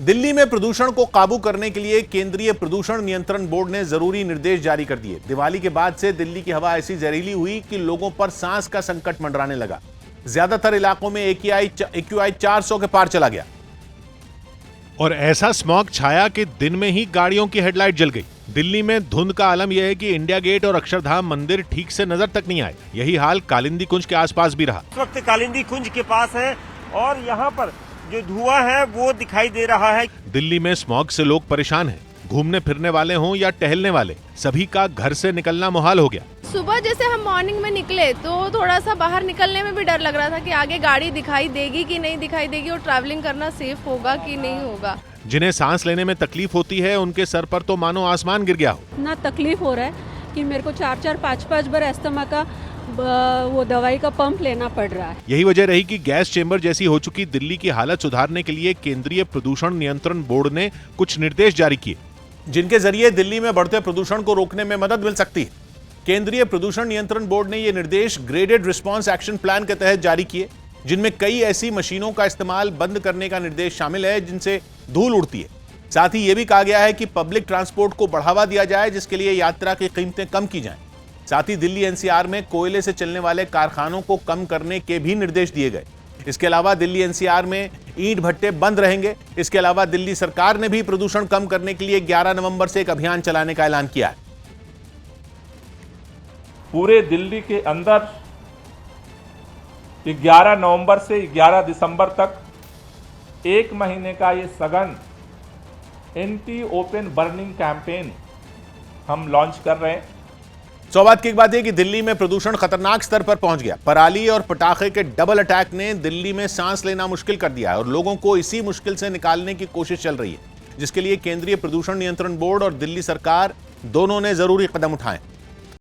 दिल्ली में प्रदूषण को काबू करने के लिए केंद्रीय प्रदूषण नियंत्रण बोर्ड ने जरूरी निर्देश जारी कर दिए। दिवाली के बाद से दिल्ली की हवा ऐसी जहरीली हुई कि लोगों पर सांस का संकट मंडराने लगा। ज्यादातर इलाकों में AQI 400 के पार चला गया और ऐसा स्मॉग छाया कि दिन में ही गाड़ियों की हेडलाइट जल गई। दिल्ली में धुंध का आलम यह है कि इंडिया गेट और अक्षरधाम मंदिर ठीक से नजर तक नहीं आए। यही हाल कालिंदी कुंज के आसपास भी रहा। इस वक्त कालिंदी कुंज के पास है और यहाँ पर जो धुआं है वो दिखाई दे रहा है। दिल्ली में स्मॉग से लोग परेशान हैं। घूमने फिरने वाले हों या टहलने वाले, सभी का घर से निकलना मुहाल हो गया। सुबह जैसे हम मॉर्निंग में निकले तो थोड़ा सा बाहर निकलने में भी डर लग रहा था कि आगे गाड़ी दिखाई देगी कि नहीं दिखाई देगी और ट्रैवलिंग करना सेफ होगा कि नहीं होगा। जिन्हें सांस लेने में तकलीफ होती है उनके सर पर तो मानो आसमान गिर गया हो। इतना तकलीफ हो रहा है कि मेरे को 4-5 बार अस्थमा का वो दवाई का पंप लेना पड़ रहा है। यही वजह रही कि गैस चेंबर जैसी हो चुकी दिल्ली की हालत सुधारने के लिए केंद्रीय प्रदूषण नियंत्रण बोर्ड ने कुछ निर्देश जारी किए, जिनके जरिए दिल्ली में बढ़ते प्रदूषण को रोकने में मदद मिल सकती है। केंद्रीय प्रदूषण नियंत्रण बोर्ड ने ये निर्देश ग्रेडेड रिस्पांस एक्शन प्लान के तहत जारी किए, जिनमें कई ऐसी मशीनों का इस्तेमाल बंद करने का निर्देश शामिल है जिनसे धूल उड़ती है। साथ ही यह भी कहा गया है कि पब्लिक ट्रांसपोर्ट को बढ़ावा दिया जाए, जिसके लिए यात्रा की कीमतें कम की जाएं। साथ ही दिल्ली NCR में कोयले से चलने वाले कारखानों को कम करने के भी निर्देश दिए गए। इसके अलावा दिल्ली NCR में ईंट भट्टे बंद रहेंगे। इसके अलावा दिल्ली सरकार ने भी प्रदूषण कम करने के लिए 11 नवंबर से एक अभियान चलाने का ऐलान किया है। पूरे दिल्ली के अंदर 11 नवंबर से 11 दिसंबर तक 1 महीने का ये सघन एंटी ओपन बर्निंग कैंपेन हम लॉन्च कर रहे हैं। सौभाग्य की एक बात है कि दिल्ली में प्रदूषण खतरनाक स्तर पर पहुंच गया। पराली और पटाखे के डबल अटैक ने दिल्ली में सांस लेना मुश्किल कर दिया है और लोगों को इसी मुश्किल से निकालने की कोशिश चल रही है, जिसके लिए केंद्रीय प्रदूषण नियंत्रण बोर्ड और दिल्ली सरकार दोनों ने जरूरी कदम उठाए।